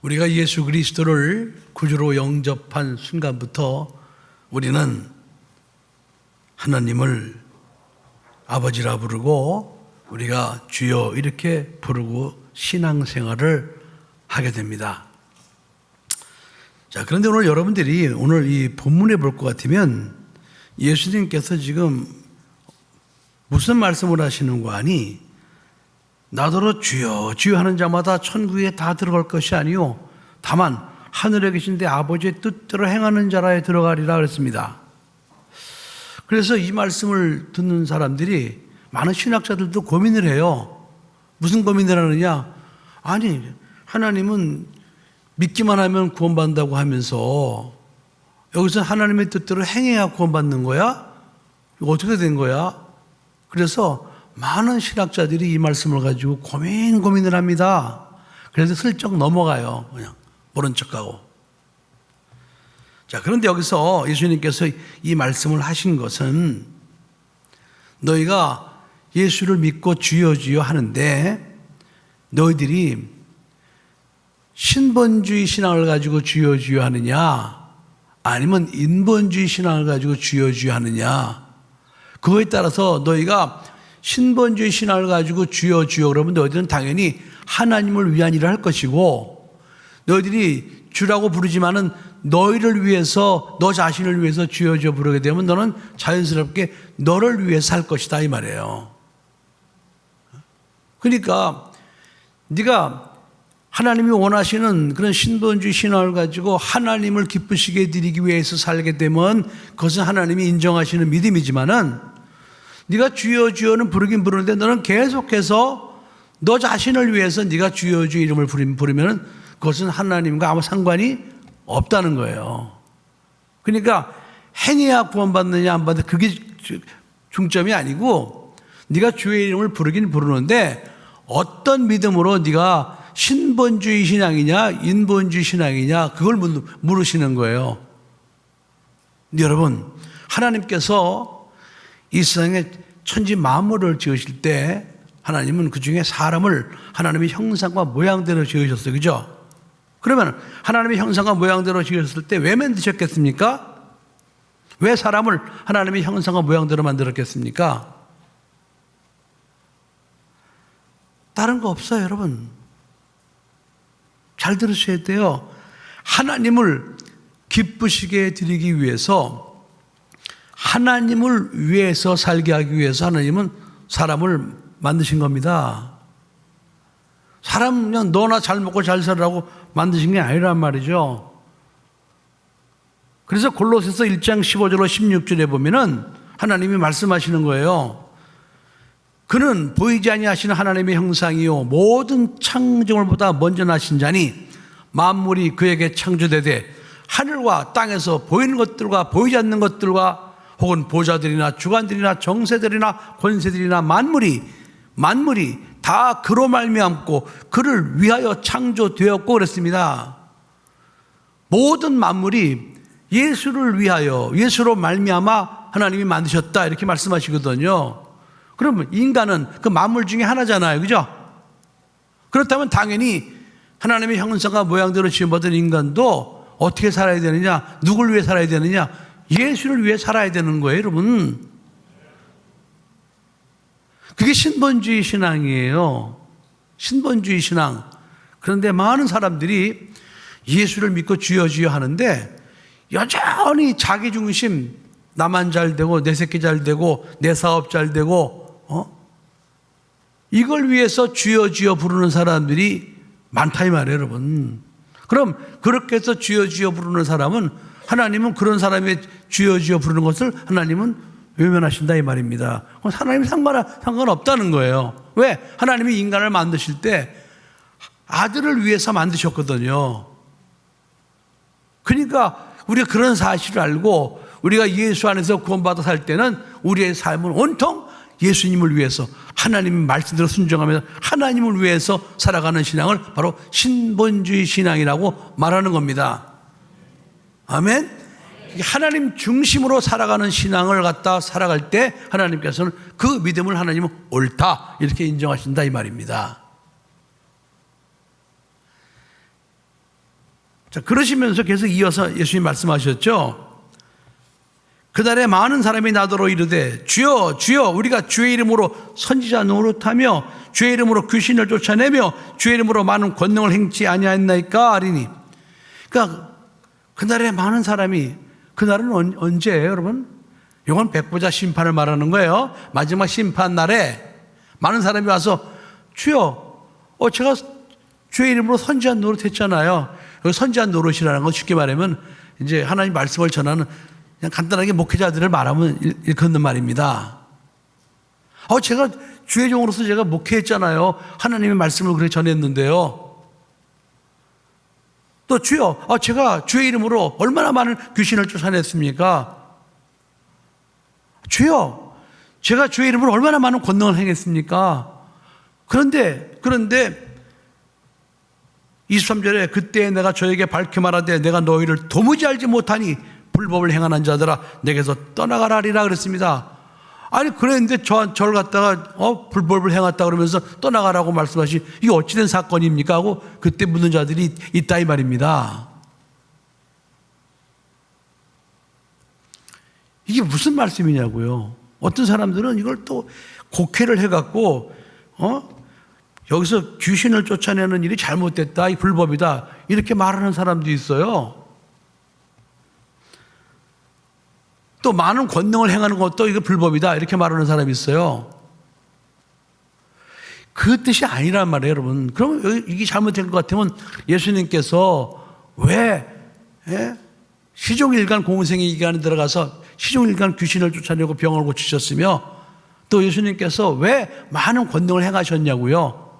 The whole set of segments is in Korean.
우리가 예수 그리스도를 구주로 영접한 순간부터 우리는 하나님을 아버지라 부르고 우리가 주여 이렇게 부르고 신앙생활을 하게 됩니다. 자, 그런데 오늘 여러분들이 오늘 이 본문에 볼 것 같으면 예수님께서 지금 무슨 말씀을 하시는 거 아니? 나더러 주여 주여 하는 자마다 천국에 다 들어갈 것이 아니요 다만 하늘에 계신 데 아버지의 뜻대로 행하는 자라에 들어가리라 그랬습니다. 그래서 이 말씀을 듣는 사람들이 많은 신학자들도 고민을 해요. 무슨 고민을 하느냐? 아니 하나님은 믿기만 하면 구원받는다고 하면서 여기서 하나님의 뜻대로 행해야 구원받는 거야? 이거 어떻게 된 거야? 그래서 많은 신학자들이 이 말씀을 가지고 고민을 합니다. 그래서 슬쩍 넘어가요. 그냥 모른 척하고. 자, 그런데 여기서 예수님께서 이 말씀을 하신 것은 너희가 예수를 믿고 주여 주여 하는데 너희들이 신본주의 신앙을 가지고 주여 주여 하느냐 아니면 인본주의 신앙을 가지고 주여 주여 하느냐, 그거에 따라서 너희가 신본주의 신앙을 가지고 주여 주여 그러면 너희들은 당연히 하나님을 위한 일을 할 것이고, 너희들이 주라고 부르지만은 너희를 위해서 너 자신을 위해서 주여 주여 부르게 되면 너는 자연스럽게 너를 위해서 할 것이다 이 말이에요. 그러니까 네가 하나님이 원하시는 그런 신본주의 신앙을 가지고 하나님을 기쁘시게 드리기 위해서 살게 되면 그것은 하나님이 인정하시는 믿음이지만은 네가 주여 주여는 부르긴 부르는데 너는 계속해서 너 자신을 위해서 네가 주여 주여 이름을 부르면은 그것은 하나님과 아무 상관이 없다는 거예요. 그러니까 행해야 구원받느냐 안 받느냐 그게 중점이 아니고 네가 주의 이름을 부르긴 부르는데 어떤 믿음으로 네가 신본주의 신앙이냐 인본주의 신앙이냐 그걸 물으시는 거예요. 근데 여러분, 하나님께서 이 세상에 천지 만물을 지으실 때 하나님은 그 중에 사람을 하나님의 형상과 모양대로 지으셨어요. 그죠? 그러면 하나님의 형상과 모양대로 지으셨을 때 왜 만드셨겠습니까? 왜 사람을 하나님의 형상과 모양대로 만들었겠습니까? 다른 거 없어요, 여러분. 잘 들으셔야 돼요. 하나님을 기쁘시게 드리기 위해서, 하나님을 위해서 살게 하기 위해서 하나님은 사람을 만드신 겁니다. 사람 그냥 너나 잘 먹고 잘 살라고 만드신 게 아니란 말이죠. 그래서 골로새서 1장 15절로 16절에 보면은 하나님이 말씀하시는 거예요. 그는 보이지 아니하시는 하나님의 형상이요 모든 창조물보다 먼저 나신 자니 만물이 그에게 창조되되 하늘과 땅에서 보이는 것들과 보이지 않는 것들과 혹은 보좌들이나 주관들이나 정세들이나 권세들이나 만물이 다 그로 말미암고 그를 위하여 창조되었고 그랬습니다. 모든 만물이 예수를 위하여 예수로 말미암아 하나님이 만드셨다 이렇게 말씀하시거든요. 그러면 인간은 그 만물 중에 하나잖아요. 그죠? 그렇다면 당연히 하나님의 형상과 모양대로 지음받은 인간도 어떻게 살아야 되느냐? 누굴 위해 살아야 되느냐? 예수를 위해 살아야 되는 거예요, 여러분. 그게 신본주의 신앙이에요. 신본주의 신앙. 그런데 많은 사람들이 예수를 믿고 주여 주여 하는데 여전히 자기 중심, 나만 잘 되고 내 새끼 잘 되고 내 사업 잘 되고 이걸 위해서 주여 주여 부르는 사람들이 많다 이 말이에요, 여러분. 그럼 그렇게 해서 주여 주여 부르는 사람은 하나님은 그런 사람의 주여 주여 부르는 것을 하나님은 외면하신다 이 말입니다. 그럼 하나님 상관없다는 거예요. 왜? 하나님이 인간을 만드실 때 아들을 위해서 만드셨거든요. 그러니까 우리가 그런 사실을 알고 우리가 예수 안에서 구원받아 살 때는 우리의 삶은 온통 예수님을 위해서 하나님의 말씀대로 순종하면서 하나님을 위해서 살아가는 신앙을 바로 신본주의 신앙이라고 말하는 겁니다. 아멘? 하나님 중심으로 살아가는 신앙을 갖다 살아갈 때 하나님께서는 그 믿음을 하나님은 옳다 이렇게 인정하신다 이 말입니다. 자, 그러시면서 계속 이어서 예수님 말씀하셨죠. 그날에 많은 사람이 나더러 이르되 주여 주여 우리가 주의 이름으로 선지자 노릇하며 주의 이름으로 귀신을 쫓아내며 주의 이름으로 많은 권능을 행치 아니하였나이까 하리니. 그러니까 그날에 많은 사람이, 그날은 언제예요 여러분? 이건 백보자 심판을 말하는 거예요. 마지막 심판 날에 많은 사람이 와서 주여 제가 주의 이름으로 선지자 노릇했잖아요. 선지자 노릇이라는 건 쉽게 말하면 이제 하나님 말씀을 전하는 그냥 간단하게 목회자들을 말하면 일컫는 말입니다. 제가 주의 종으로서 제가 목회했잖아요. 하나님의 말씀을 그렇게 전했는데요. 또 주여, 제가 주의 이름으로 얼마나 많은 귀신을 쫓아냈습니까? 주여, 제가 주의 이름으로 얼마나 많은 권능을 행했습니까? 그런데 23절에 그때 내가 저에게 밝히 말하되 내가 너희를 도무지 알지 못하니 불법을 행하는 자들아 내게서 떠나가라 하리라 그랬습니다. 아니 그랬는데 저를 갖다가 불법을 행했다 그러면서 떠나가라고 말씀하시, 이게 어찌된 사건입니까? 하고 그때 묻는 자들이 있다 이 말입니다. 이게 무슨 말씀이냐고요. 어떤 사람들은 이걸 또 곡해를 해갖고 여기서 귀신을 쫓아내는 일이 잘못됐다, 이 불법이다 이렇게 말하는 사람도 있어요. 또 많은 권능을 행하는 것도 이거 불법이다 이렇게 말하는 사람이 있어요. 그 뜻이 아니란 말이에요 여러분. 그럼 이게 잘못된 것 같으면 예수님께서 왜 시종일관 공생의 기간에 들어가서 시종일관 귀신을 쫓아내고 병을 고치셨으며 또 예수님께서 왜 많은 권능을 행하셨냐고요.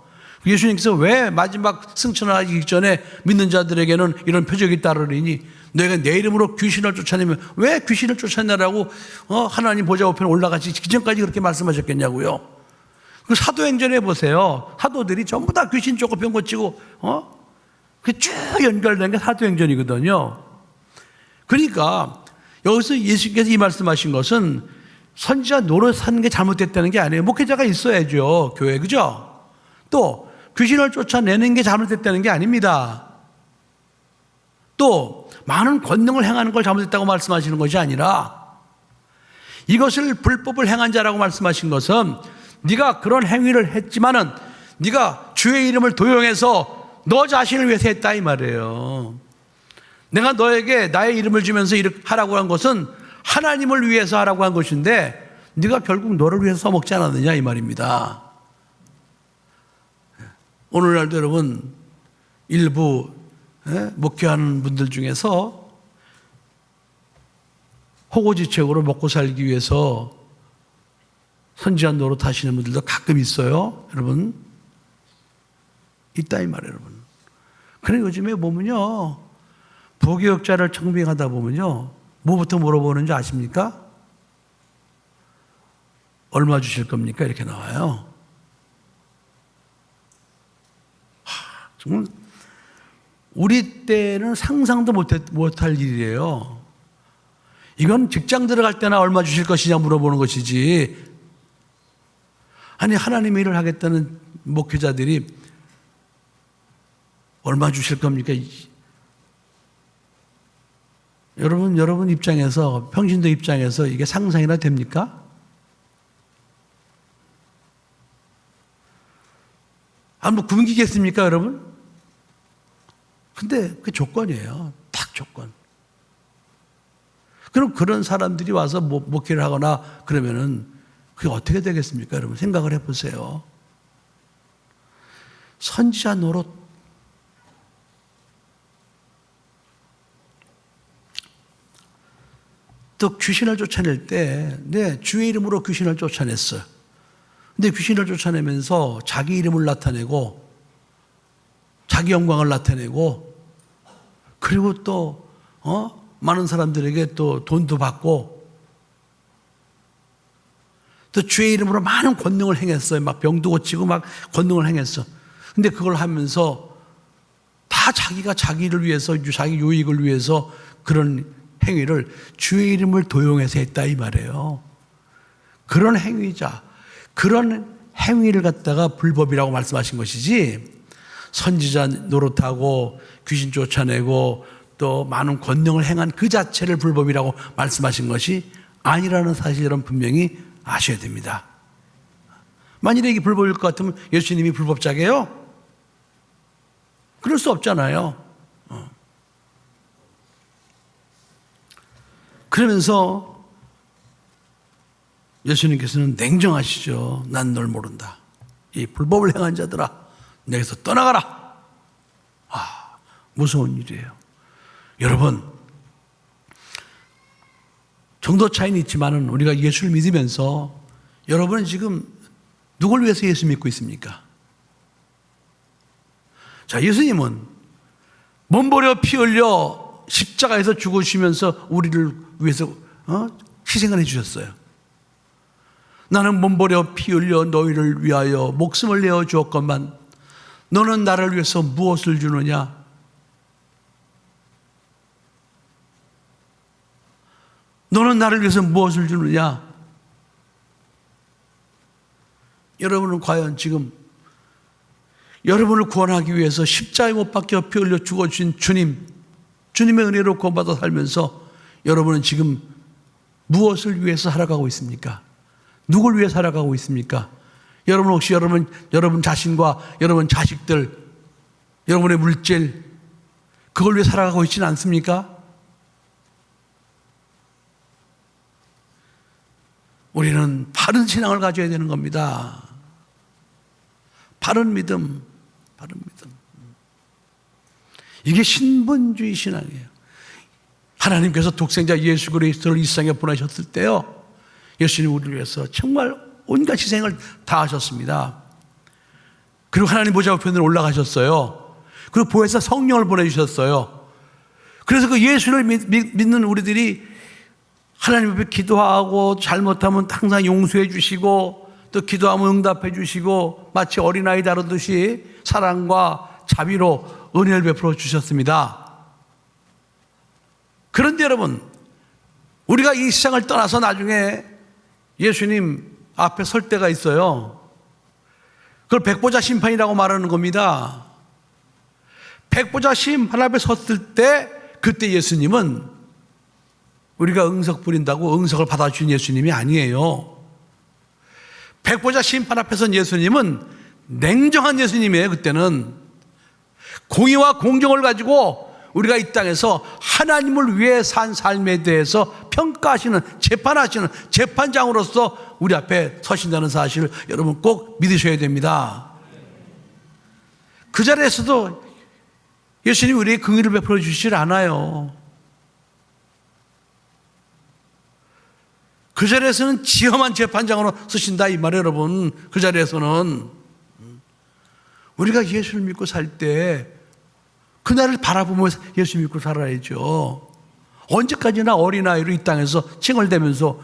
예수님께서 왜 마지막 승천하기 전에 믿는 자들에게는 이런 표적이 따르리니 너희가 내 이름으로 귀신을 쫓아내면 왜 귀신을 쫓아내라고 하나님 보좌 우편에 올라가시 기전까지 그렇게 말씀하셨겠냐고요. 그 사도행전에 보세요. 사도들이 전부 다 귀신 쫓고 병 고치고 그 쭉 연결된 게 사도행전이거든요. 그러니까 여기서 예수께서 이 말씀하신 것은 선지자 노릇하는 게 잘못됐다는 게 아니에요. 목회자가 있어야죠 교회, 그죠? 또 귀신을 쫓아내는 게 잘못됐다는 게 아닙니다. 또 많은 권능을 행하는 걸 잘못했다고 말씀하시는 것이 아니라 이것을 불법을 행한 자라고 말씀하신 것은 네가 그런 행위를 했지만은 네가 주의 이름을 도용해서 너 자신을 위해서 했다 이 말이에요. 내가 너에게 나의 이름을 주면서 이렇게 하라고 한 것은 하나님을 위해서 하라고 한 것인데 네가 결국 너를 위해서 써먹지 않았느냐 이 말입니다. 오늘날도 여러분 일부 목회하는 분들 중에서 호고지책으로 먹고 살기 위해서 선지자 노릇 하시는 분들도 가끔 있어요. 여러분 있다 이 말이에요 여러분. 그래 요즘에 보면요 부교역자를 청빙하다 보면요 뭐부터 물어보는지 아십니까? 얼마 주실 겁니까? 이렇게 나와요. 정말 우리 때는 상상도 못할 일이에요. 이건 직장 들어갈 때나 얼마 주실 것이냐 물어보는 것이지. 아니 하나님의 일을 하겠다는 목회자들이 얼마 주실 겁니까? 여러분 입장에서, 평신도 입장에서 이게 상상이나 됩니까? 뭐 굶기겠습니까 여러분? 근데 그 조건이에요. 딱 조건. 그럼 그런 사람들이 와서 목회를 하거나 그러면은 그게 어떻게 되겠습니까 여러분? 생각을 해보세요. 선지자 노릇. 또 귀신을 쫓아낼 때 주의 이름으로 귀신을 쫓아냈어요. 근데 귀신을 쫓아내면서 자기 이름을 나타내고 자기 영광을 나타내고 그리고 또 많은 사람들에게 또 돈도 받고 또 주의 이름으로 많은 권능을 행했어요. 막 병도 고치고 막 권능을 행했어. 근데 그걸 하면서 다 자기가 자기를 위해서 자기 유익을 위해서 그런 행위를 주의 이름을 도용해서 했다 이 말이에요. 그런 행위자, 그런 행위를 갖다가 불법이라고 말씀하신 것이지 선지자 노릇하고 귀신 쫓아내고 또 많은 권능을 행한 그 자체를 불법이라고 말씀하신 것이 아니라는 사실 여러분 분명히 아셔야 됩니다. 만일에 이게 불법일 것 같으면 예수님이 불법자게요? 그럴 수 없잖아요. 그러면서 예수님께서는 냉정하시죠. 난 널 모른다. 이 불법을 행한 자들아, 내게서 떠나가라. 무서운 일이에요. 여러분, 정도 차이는 있지만은 우리가 예수를 믿으면서 여러분은 지금 누굴 위해서 예수 믿고 있습니까? 자, 예수님은 몸버려 피 흘려 십자가에서 죽으시면서 우리를 위해서 희생을 해주셨어요. 나는 몸버려 피 흘려 너희를 위하여 목숨을 내어 주었건만 너는 나를 위해서 무엇을 주느냐? 너는 나를 위해서 무엇을 주느냐? 여러분은 과연 지금 여러분을 구원하기 위해서 십자가에 못 박혀 피 흘려 죽어주신 주님의 은혜로 구원받아 살면서 여러분은 지금 무엇을 위해서 살아가고 있습니까? 누굴 위해 살아가고 있습니까? 여러분 혹시 여러분 자신과 여러분 자식들, 여러분의 물질, 그걸 위해 살아가고 있지는 않습니까? 우리는 바른 신앙을 가져야 되는 겁니다. 바른 믿음. 이게 신분주의 신앙이에요. 하나님께서 독생자 예수 그리스도를 이 세상에 보내셨을 때요, 예수님 우리를 위해서 정말 온갖 희생을 다 하셨습니다. 그리고 하나님 보좌 우편으로 올라가셨어요. 그리고 보혜사 성령을 보내주셨어요. 그래서 그 예수를 믿는 우리들이 하나님 앞에 기도하고 잘못하면 항상 용서해 주시고 또 기도하면 응답해 주시고 마치 어린아이 다루듯이 사랑과 자비로 은혜를 베풀어 주셨습니다. 그런데 여러분, 우리가 이 세상을 떠나서 나중에 예수님 앞에 설 때가 있어요. 그걸 백보자 심판이라고 말하는 겁니다. 백보자 심판 앞에 섰을 때 그때 예수님은 우리가 응석 부린다고 응석을 받아주신 예수님이 아니에요. 백보자 심판 앞에 선 예수님은 냉정한 예수님이에요. 그때는 공의와 공정을 가지고 우리가 이 땅에서 하나님을 위해 산 삶에 대해서 평가하시는, 재판하시는 재판장으로서 우리 앞에 서신다는 사실을 여러분 꼭 믿으셔야 됩니다. 그 자리에서도 예수님이 우리에게 긍휼을 베풀어 주시질 않아요. 그 자리에서는 지엄한 재판장으로 쓰신다 이 말이에요. 여러분, 그 자리에서는 우리가 예수를 믿고 살 때 그날을 바라보면서 예수 믿고 살아야죠. 언제까지나 어린아이로 이 땅에서 칭얼대면서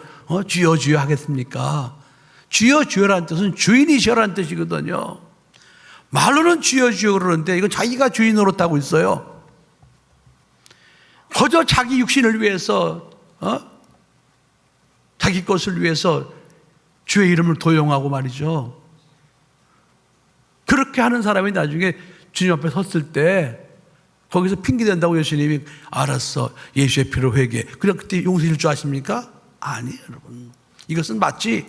주여 주여 하겠습니까? 주여 주여라는 뜻은 주인이시여라는 뜻이거든요. 말로는 주여 주여 그러는데 이건 자기가 주인 노릇하고 있어요. 거저 자기 육신을 위해서 자기 것을 위해서 주의 이름을 도용하고 말이죠. 그렇게 하는 사람이 나중에 주님 앞에 섰을 때 거기서 핑계댄다고 예수님이 알았어, 예수의 피로 회개해. 그래 그때 용서해 줄 줄 아십니까? 아니에요, 여러분. 이것은 마치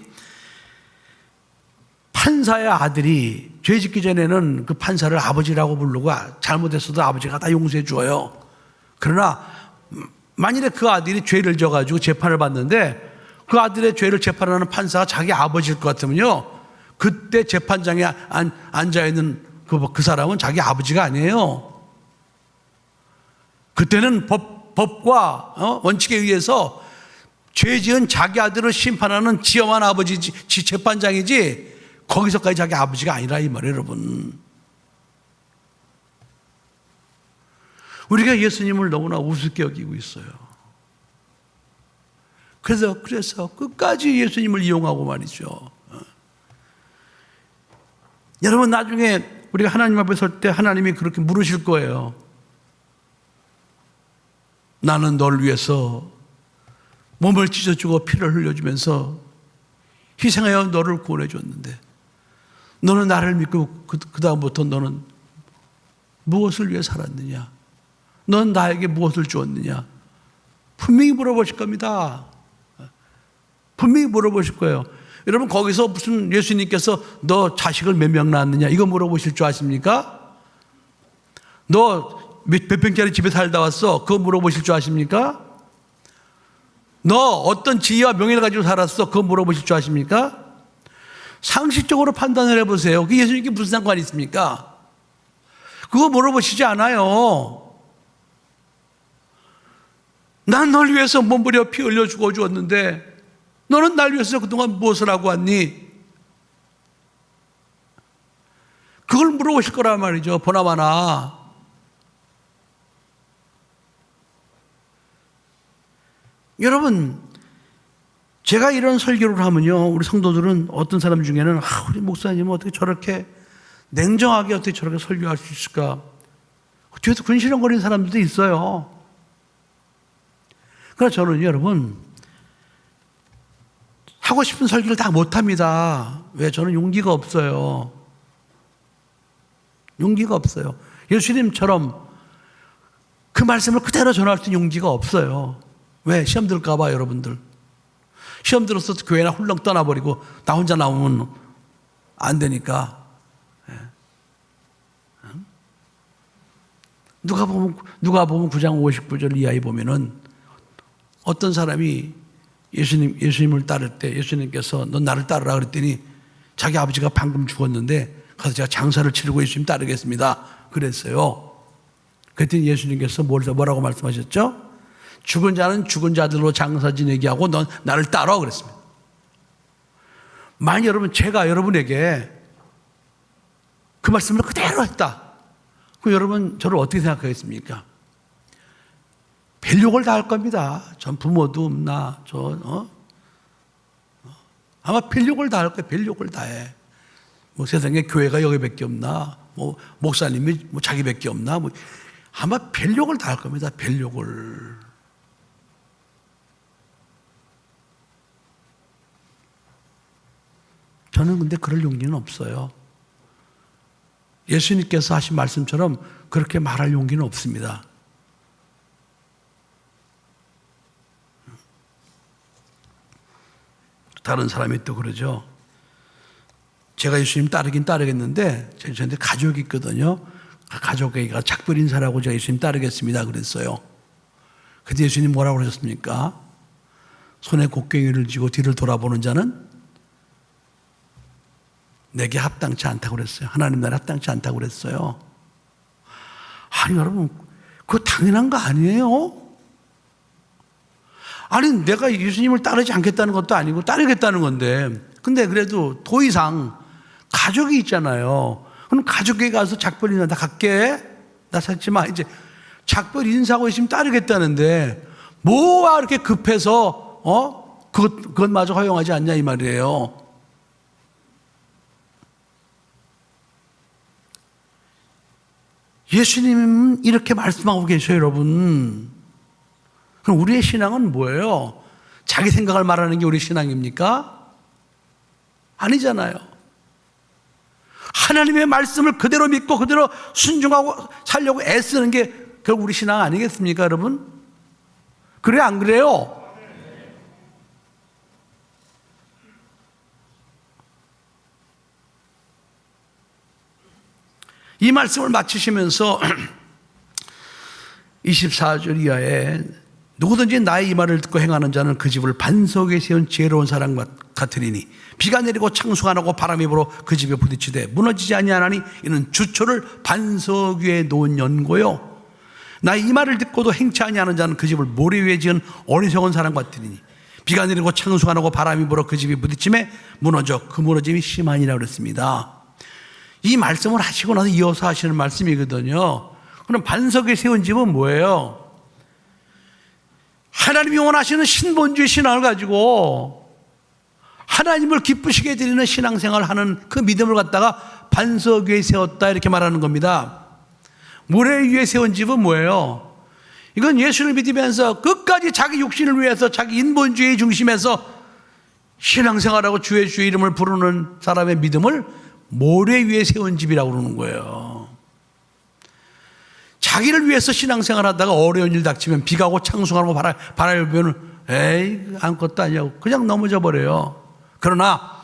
판사의 아들이 죄 짓기 전에는 그 판사를 아버지라고 부르고 잘못했어도 아버지가 다 용서해 줘요. 그러나 만일에 그 아들이 죄를 져가지고 재판을 받는데 그 아들의 죄를 재판하는 판사가 자기 아버지일 것 같으면요, 그때 재판장에 앉아있는 그 사람은 자기 아버지가 아니에요. 그때는 법과 원칙에 의해서 죄 지은 자기 아들을 심판하는 지엄한 아버지지, 재판장이지 거기서까지 자기 아버지가 아니라 이 말이에요, 여러분. 우리가 예수님을 너무나 우습게 여기고 있어요. 그래서 끝까지 예수님을 이용하고 말이죠. 여러분, 나중에 우리가 하나님 앞에 설 때 하나님이 그렇게 물으실 거예요. 나는 널 위해서 몸을 찢어주고 피를 흘려주면서 희생하여 너를 구원해 줬는데 너는 나를 믿고 그 다음부터 너는 무엇을 위해 살았느냐? 넌 나에게 무엇을 주었느냐? 분명히 물어보실 겁니다. 분명히 물어보실 거예요. 여러분, 거기서 무슨 예수님께서 너 자식을 몇 명 낳았느냐? 이거 물어보실 줄 아십니까? 너 몇 평짜리 집에 살다 왔어? 그거 물어보실 줄 아십니까? 너 어떤 지위와 명예를 가지고 살았어? 그거 물어보실 줄 아십니까? 상식적으로 판단을 해보세요. 그게 예수님께 무슨 상관이 있습니까? 그거 물어보시지 않아요. 난 널 위해서 몸부려 피 흘려 죽어 주었는데 너는 날 위해서 그동안 무엇을 하고 왔니? 그걸 물어보실 거란 말이죠. 보나마나. 여러분, 제가 이런 설교를 하면요, 우리 성도들은 어떤 사람 중에는 우리 목사님은 어떻게 저렇게 냉정하게 어떻게 저렇게 설교할 수 있을까? 뒤에서 근시렁거리는 사람들도 있어요. 그래서 저는 여러분, 하고 싶은 설교를 다 못합니다. 왜? 저는 용기가 없어요. 용기가 없어요. 예수님처럼 그 말씀을 그대로 전할 수 있는 용기가 없어요. 왜? 시험 들까 봐, 여러분들. 시험 들어서 교회나 훌렁 떠나버리고 나 혼자 나오면 안 되니까. 누가 보면 9장 59절 이하에 보면은 어떤 사람이 예수님을 따를 때 예수님께서 넌 나를 따르라 그랬더니 자기 아버지가 방금 죽었는데 가서 제가 장사를 치르고 예수님 따르겠습니다. 그랬어요. 그랬더니 예수님께서 뭐라고 말씀하셨죠? 죽은 자는 죽은 자들로 장사 지내게 하고 넌 나를 따라 그랬습니다. 만약 여러분, 제가 여러분에게 그 말씀을 그대로 했다. 그럼 여러분 저를 어떻게 생각하겠습니까? 별 욕을 다 할 겁니다. 전 부모도 없나, 아마 별 욕을 다 할 거예요. 별 욕을 다 해. 뭐 세상에 교회가 여기밖에 없나, 뭐 목사님이 뭐 자기밖에 없나, 뭐 아마 별 욕을 다 할 겁니다. 별 욕을. 저는 근데 그럴 용기는 없어요. 예수님께서 하신 말씀처럼 그렇게 말할 용기는 없습니다. 다른 사람이 또 그러죠. 제가 예수님 따르긴 따르겠는데 저한테 가족이 있거든요. 가족에게 작별 인사라고 제가 예수님 따르겠습니다 그랬어요. 그때 예수님 뭐라고 그러셨습니까? 손에 곡괭이를 쥐고 뒤를 돌아보는 자는 내게 합당치 않다고 그랬어요. 하나님 나라에 합당치 않다고 그랬어요. 아니 여러분, 그거 당연한 거 아니에요? 아니 내가 예수님을 따르지 않겠다는 것도 아니고 따르겠다는 건데, 근데 그래도 더 이상 가족이 있잖아요. 그럼 가족에게 가서 작별 인사, 나 갈게, 나 찾지 마, 이제 작별 인사하고 있으면 따르겠다는데 뭐가 이렇게 급해서 그것마저 허용하지 않냐 이 말이에요. 예수님은 이렇게 말씀하고 계셔요, 여러분. 그럼 우리의 신앙은 뭐예요? 자기 생각을 말하는 게 우리 신앙입니까? 아니잖아요. 하나님의 말씀을 그대로 믿고 그대로 순종하고 살려고 애쓰는 게 결국 우리 신앙 아니겠습니까, 여러분? 그래요, 안 그래요? 이 말씀을 마치시면서 24절 이하에 누구든지 나의 이 말을 듣고 행하는 자는 그 집을 반석에 세운 지혜로운 사람 같으리니 비가 내리고 창수가 나고 바람이 불어 그 집에 부딪히되 무너지지 아니하나니 이는 주초를 반석 위에 놓은 연고요. 나의 이 말을 듣고도 행치 아니하는 자는 그 집을 모래 위에 지은 어리석은 사람 같으리니 비가 내리고 창수가 나고 바람이 불어 그 집이 부딪힘에 무너져 그 무너짐이 심하니라 그랬습니다. 이 말씀을 하시고 나서 이어서 하시는 말씀이거든요. 그럼 반석에 세운 집은 뭐예요? 하나님이 원하시는 신본주의 신앙을 가지고 하나님을 기쁘시게 드리는 신앙생활을 하는 그 믿음을 갖다가 반석 위에 세웠다 이렇게 말하는 겁니다. 모래 위에 세운 집은 뭐예요? 이건 예수를 믿으면서 끝까지 자기 육신을 위해서 자기 인본주의 중심에서 신앙생활하고 주의 이름을 부르는 사람의 믿음을 모래 위에 세운 집이라고 그러는 거예요. 자기를 위해서 신앙생활 하다가 어려운 일 닥치면 비가 오고 창수가 오고 바람이 불면 에이 아무것도 아니냐고 그냥 넘어져 버려요. 그러나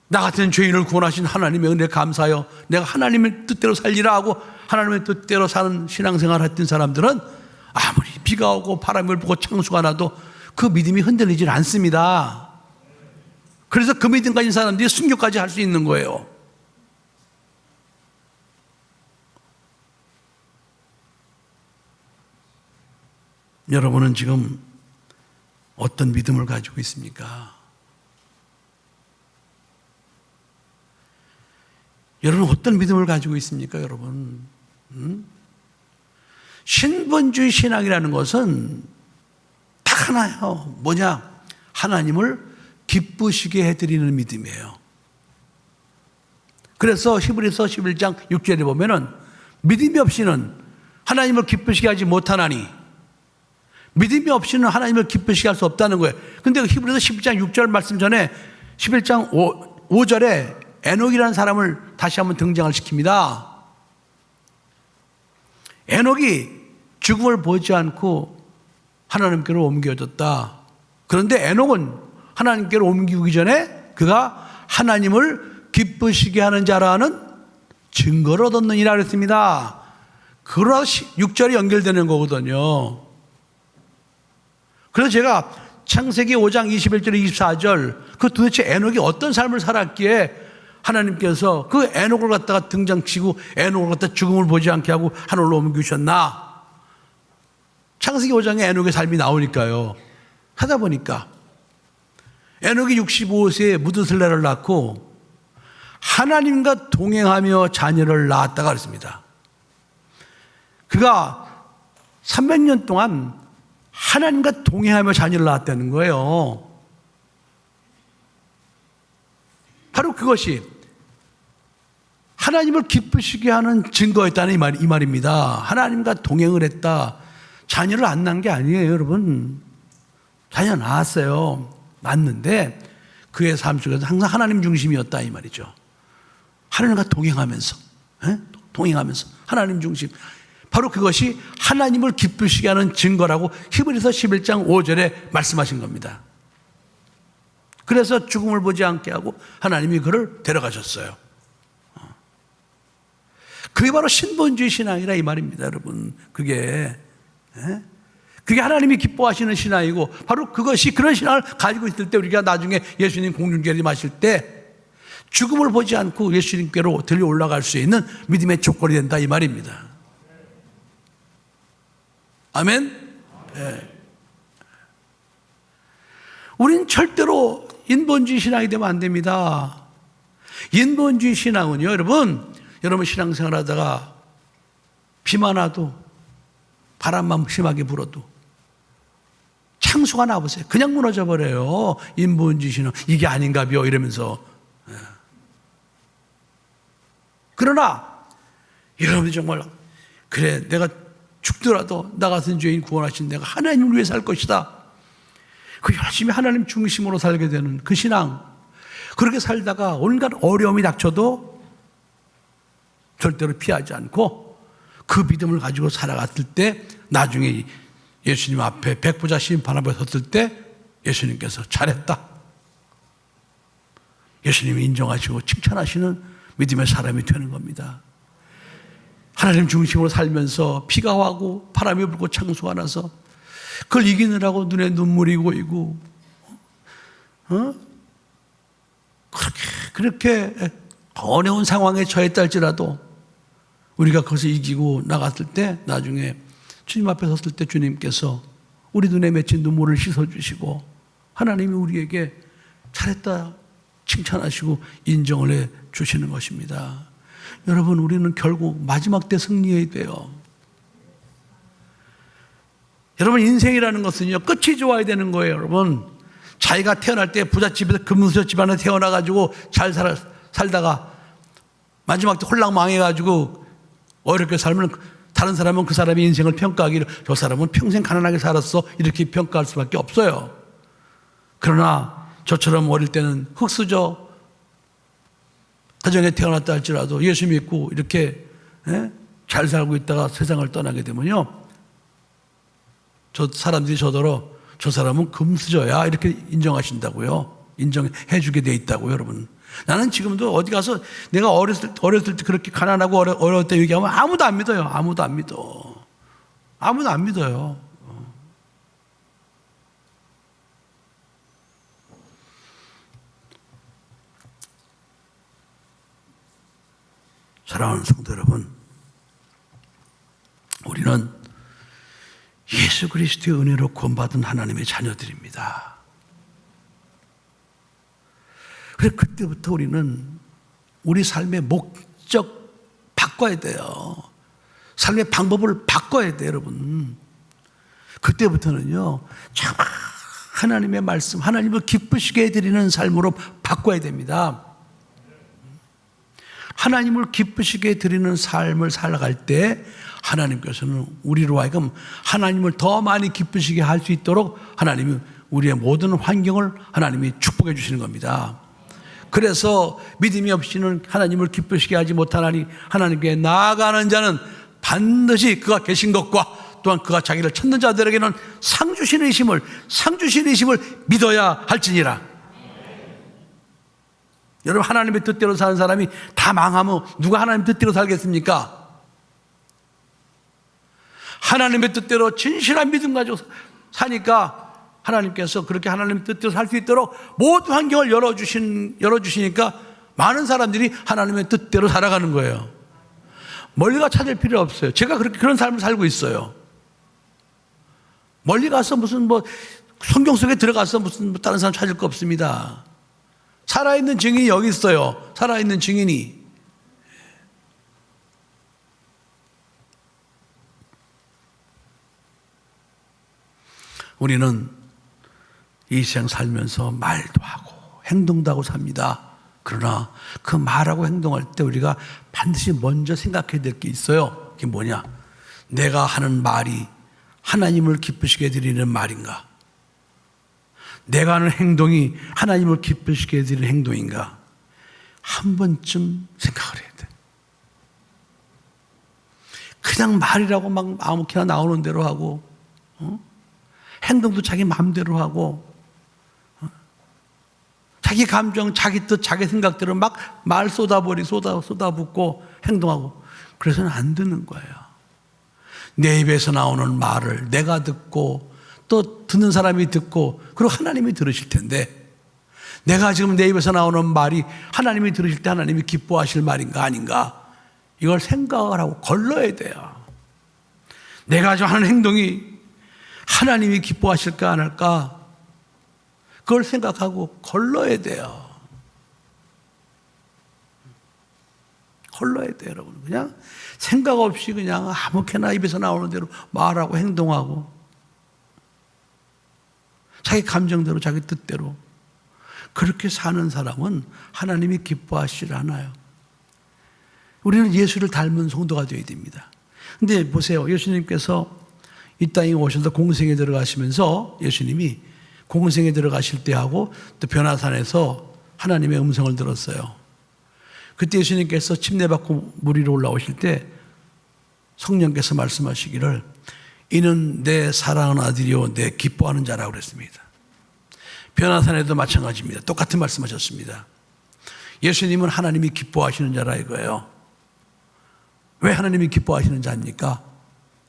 나 같은 죄인을 구원하신 하나님의 은혜 감사하여 내가 하나님의 뜻대로 살리라 하고 하나님의 뜻대로 사는 신앙생활 했던 사람들은 아무리 비가 오고 바람을 불고 창수가 나도 그 믿음이 흔들리질 않습니다. 그래서 그 믿음 가진 사람들이 순교까지 할 수 있는 거예요. 여러분은 지금 어떤 믿음을 가지고 있습니까? 여러분 어떤 믿음을 가지고 있습니까, 여러분? 신본주의 신앙이라는 것은 딱 하나예요. 뭐냐? 하나님을 기쁘시게 해드리는 믿음이에요. 그래서 히브리서 11장 6절에 보면은 믿음이 없이는 하나님을 기쁘시게 하지 못하나니 믿음이 없이는 하나님을 기쁘시게 할 수 없다는 거예요. 근데 히브리서 11장 6절 말씀 전에 11장 5절에 에녹이라는 사람을 다시 한번 등장을 시킵니다. 에녹이 죽음을 보지 않고 하나님께로 옮겨졌다. 그런데 에녹은 하나님께로 옮기기 전에 그가 하나님을 기쁘시게 하는 자라는 증거를 얻었느니라 그랬습니다. 그러나 6절이 연결되는 거거든요. 그래서 제가 창세기 5장 21절 24절 그 도대체 에녹이 어떤 삶을 살았기에 하나님께서 그 에녹을 갖다가 등장치고 에녹을 갖다 죽음을 보지 않게 하고 하늘로 옮기셨나? 창세기 5장에 에녹의 삶이 나오니까요. 하다 보니까 에녹이 65세에 무드슬레를 낳고 하나님과 동행하며 자녀를 낳았다가 그랬습니다. 그가 300년 동안 하나님과 동행하며 자녀를 낳았다는 거예요. 바로 그것이 하나님을 기쁘시게 하는 증거였다는 이 말입니다. 하나님과 동행을 했다. 자녀를 안 낳은 게 아니에요, 여러분. 자녀 낳았어요. 낳았는데 그의 삶 속에서 항상 하나님 중심이었다 이 말이죠. 하나님과 동행하면서 동행하면서 하나님 중심. 바로 그것이 하나님을 기쁘시게 하는 증거라고 히브리서 11장 5절에 말씀하신 겁니다. 그래서 죽음을 보지 않게 하고 하나님이 그를 데려가셨어요. 그게 바로 신본주의 신앙이라 이 말입니다, 여러분. 그게 하나님이 기뻐하시는 신앙이고 바로 그것이 그런 신앙을 가지고 있을 때 우리가 나중에 예수님 공중재림하실 때 죽음을 보지 않고 예수님께로 들려 올라갈 수 있는 믿음의 조건이 된다 이 말입니다. 아멘. 네. 우린 절대로 인본주의 신앙이 되면 안 됩니다. 인본주의 신앙은요, 여러분 신앙생활 하다가 비만 와도 바람만 심하게 불어도 창수가 나보세요. 그냥 무너져 버려요. 인본주의 신앙 이게 아닌가벼 이러면서. 그러나 여러분이 정말 그래 내가 죽더라도 나 같은 죄인 구원하신 내가 하나님을 위해 살 것이다. 그 열심히 하나님 중심으로 살게 되는 그 신앙. 그렇게 살다가 온갖 어려움이 닥쳐도 절대로 피하지 않고 그 믿음을 가지고 살아갔을 때 나중에 예수님 앞에 백부자 심판 앞에 섰을 때 예수님께서 잘했다. 예수님이 인정하시고 칭찬하시는 믿음의 사람이 되는 겁니다. 하나님 중심으로 살면서 비가 와고 바람이 불고 창수가 나서 그걸 이기느라고 눈에 눈물이 고이고 그렇게 어려운 상황에 처했다 할지라도 우리가 그것을 이기고 나갔을 때 나중에 주님 앞에 섰을 때 주님께서 우리 눈에 맺힌 눈물을 씻어주시고 하나님이 우리에게 잘했다 칭찬하시고 인정을 해 주시는 것입니다. 여러분 우리는 결국 마지막 때 승리해야 돼요. 여러분 인생이라는 것은요 끝이 좋아야 되는 거예요. 여러분 자기가 태어날 때 부잣집에서 금수저 집안에 태어나가지고 잘 살다가 마지막 때 홀랑 망해가지고 어렵게 살면 다른 사람은 그 사람의 인생을 평가하기를 저 사람은 평생 가난하게 살았어 이렇게 평가할 수밖에 없어요. 그러나 저처럼 어릴 때는 흙수저 가정에 태어났다 할지라도 예수 믿고 이렇게 잘 살고 있다가 세상을 떠나게 되면요, 사람들이 저더러 저 사람은 금수저야 이렇게 인정하신다고요. 인정해 주게 돼 있다고요, 여러분. 나는 지금도 어디 가서 내가 어렸을 때 그렇게 가난하고 어려울 때 얘기하면 아무도 안 믿어요. 아무도 안 믿어. 아무도 안 믿어요. 사랑하는 성도 여러분, 우리는 예수 그리스도의 은혜로 구원받은 하나님의 자녀들입니다. 그래서 그때부터 우리는 우리 삶의 목적 바꿔야 돼요. 삶의 방법을 바꿔야 돼요, 여러분. 그때부터는요, 참 하나님의 말씀, 하나님을 기쁘시게 해드리는 삶으로 바꿔야 됩니다. 하나님을 기쁘시게 드리는 삶을 살아갈 때 하나님께서는 우리로 하여금 하나님을 더 많이 기쁘시게 할 수 있도록 하나님이 우리의 모든 환경을 하나님이 축복해 주시는 겁니다. 그래서 믿음이 없이는 하나님을 기쁘시게 하지 못하나니 하나님께 나아가는 자는 반드시 그가 계신 것과 또한 그가 자기를 찾는 자들에게는 상 주시는 이심을 믿어야 할지니라. 여러분, 하나님의 뜻대로 사는 사람이 다 망하면 누가 하나님의 뜻대로 살겠습니까? 하나님의 뜻대로 진실한 믿음 가지고 사니까 하나님께서 그렇게 하나님의 뜻대로 살 수 있도록 모든 환경을 열어주시니까 많은 사람들이 하나님의 뜻대로 살아가는 거예요. 멀리 가 찾을 필요 없어요. 제가 그런 삶을 살고 있어요. 멀리 가서 무슨 성경 속에 들어가서 무슨 다른 사람 찾을 거 없습니다. 살아있는 증인이 여기 있어요. 살아있는 증인이. 우리는 이 세상 살면서 말도 하고 행동도 하고 삽니다. 그러나 그 말하고 행동할 때 우리가 반드시 먼저 생각해야 될 게 있어요. 그게 뭐냐? 내가 하는 말이 하나님을 기쁘시게 해드리는 말인가? 내가 하는 행동이 하나님을 기쁘시게 해드리는 행동인가? 한 번쯤 생각을 해야 돼. 그냥 말이라고 막 아무렇게나 나오는 대로 하고, 행동도 자기 마음대로 하고, 자기 감정, 자기 뜻, 자기 생각대로 막 말 쏟아붓고 행동하고, 그래서는 안 되는 거예요. 내 입에서 나오는 말을 내가 듣고 또 듣는 사람이 듣고 그리고 하나님이 들으실 텐데, 내가 지금 내 입에서 나오는 말이 하나님이 들으실 때 하나님이 기뻐하실 말인가 아닌가, 이걸 생각을 하고 걸러야 돼요. 내가 지금 하는 행동이 하나님이 기뻐하실까 안 할까, 그걸 생각하고 걸러야 돼요. 걸러야 돼요, 여러분. 그냥 생각 없이 그냥 아무렇게나 입에서 나오는 대로 말하고 행동하고 자기 감정대로 자기 뜻대로 그렇게 사는 사람은 하나님이 기뻐하시지 않아요. 우리는 예수를 닮은 성도가 되어야 됩니다. 근데 보세요, 예수님께서 이 땅에 오셔서 공생에 들어가시면서 예수님이 공생에 들어가실 때하고 또 변화산에서 하나님의 음성을 들었어요. 그때 예수님께서 침례받고 물 위로 올라오실 때 성령께서 말씀하시기를 이는 내 사랑하는 아들이요 내 기뻐하는 자라고 그랬습니다. 변화산에도 마찬가지입니다. 똑같은 말씀하셨습니다. 예수님은 하나님이 기뻐하시는 자라 이거예요. 왜 하나님이 기뻐하시는 자입니까?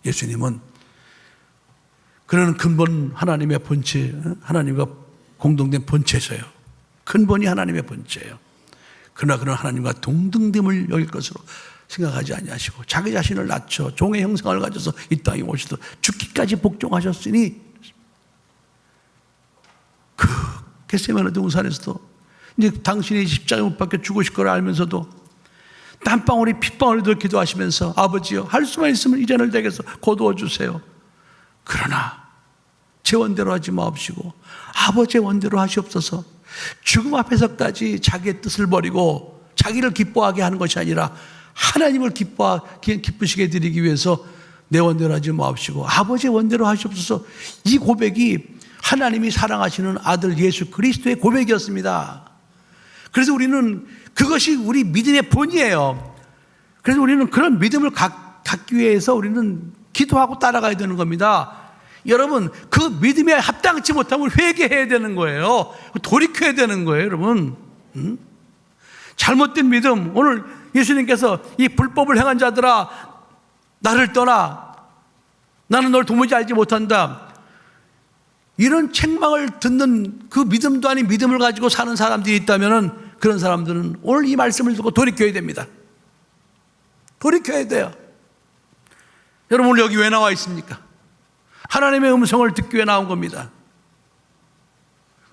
예수님은 그는 근본 하나님의 본체, 하나님과 공동된 본체셔요. 근본이 하나님의 본체예요. 그러나 그는 하나님과 동등됨을 여길 것으로 생각하지 아니하시고 자기 자신을 낮춰 종의 형상을 가져서 이 땅에 오셔서 죽기까지 복종하셨으니, 그 겟세마네 동산에서도 이제 당신이 십자가에 못 박혀 죽으실 걸 알면서도 땀방울이 핏방울이 기도하시면서 아버지여 할 수만 있으면 이 잔을 내게서 거두어 주세요. 그러나 제 원대로 하지 마옵시고 아버지의 원대로 하시옵소서. 죽음 앞에서까지 자기의 뜻을 버리고 자기를 기뻐하게 하는 것이 아니라 하나님을 기쁘시게 드리기 위해서 내 원대로 하지 마옵시고 아버지의 원대로 하시옵소서. 이 고백이 하나님이 사랑하시는 아들 예수 그리스도의 고백이었습니다. 그래서 우리는 그것이 우리 믿음의 본이에요. 그래서 우리는 그런 믿음을 갖기 위해서 우리는 기도하고 따라가야 되는 겁니다. 여러분, 그 믿음에 합당치 못하면 회개해야 되는 거예요. 돌이켜야 되는 거예요, 여러분. 잘못된 믿음. 오늘 예수님께서 이 불법을 행한 자들아, 나를 떠나. 나는 널 도무지 알지 못한다. 이런 책망을 듣는 그 믿음도 아닌 믿음을 가지고 사는 사람들이 있다면 그런 사람들은 오늘 이 말씀을 듣고 돌이켜야 됩니다. 돌이켜야 돼요. 여러분, 오늘 여기 왜 나와 있습니까? 하나님의 음성을 듣기 위해 나온 겁니다.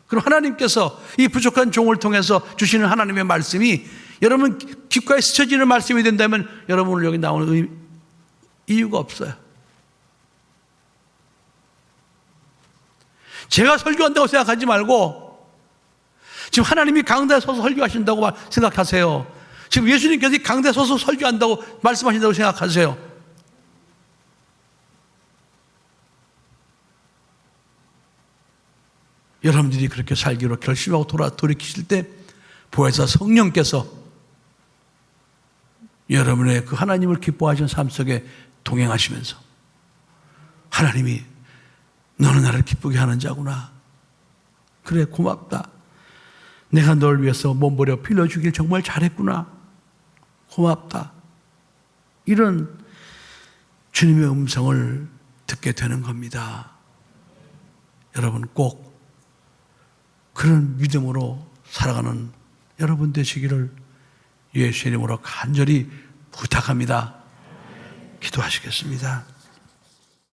그럼 하나님께서 이 부족한 종을 통해서 주시는 하나님의 말씀이 여러분 귓가에 스쳐지는 말씀이 된다면 여러분 오늘 여기 나오는 이유가 없어요. 제가 설교한다고 생각하지 말고 지금 하나님이 강대에 서서 설교하신다고 생각하세요. 지금 예수님께서 강대에 서서 설교한다고 말씀하신다고 생각하세요. 여러분들이 그렇게 살기로 결심하고 돌이키실 때 보혜사 성령께서 여러분의 그 하나님을 기뻐하시는 삶 속에 동행하시면서 하나님이 너는 나를 기쁘게 하는 자구나. 그래, 고맙다. 내가 널 위해서 몸버려 빌려주길 정말 잘했구나. 고맙다. 이런 주님의 음성을 듣게 되는 겁니다. 여러분 꼭 그런 믿음으로 살아가는 여러분 되시기를 예수의 이름으로 간절히 부탁합니다. 기도하시겠습니다.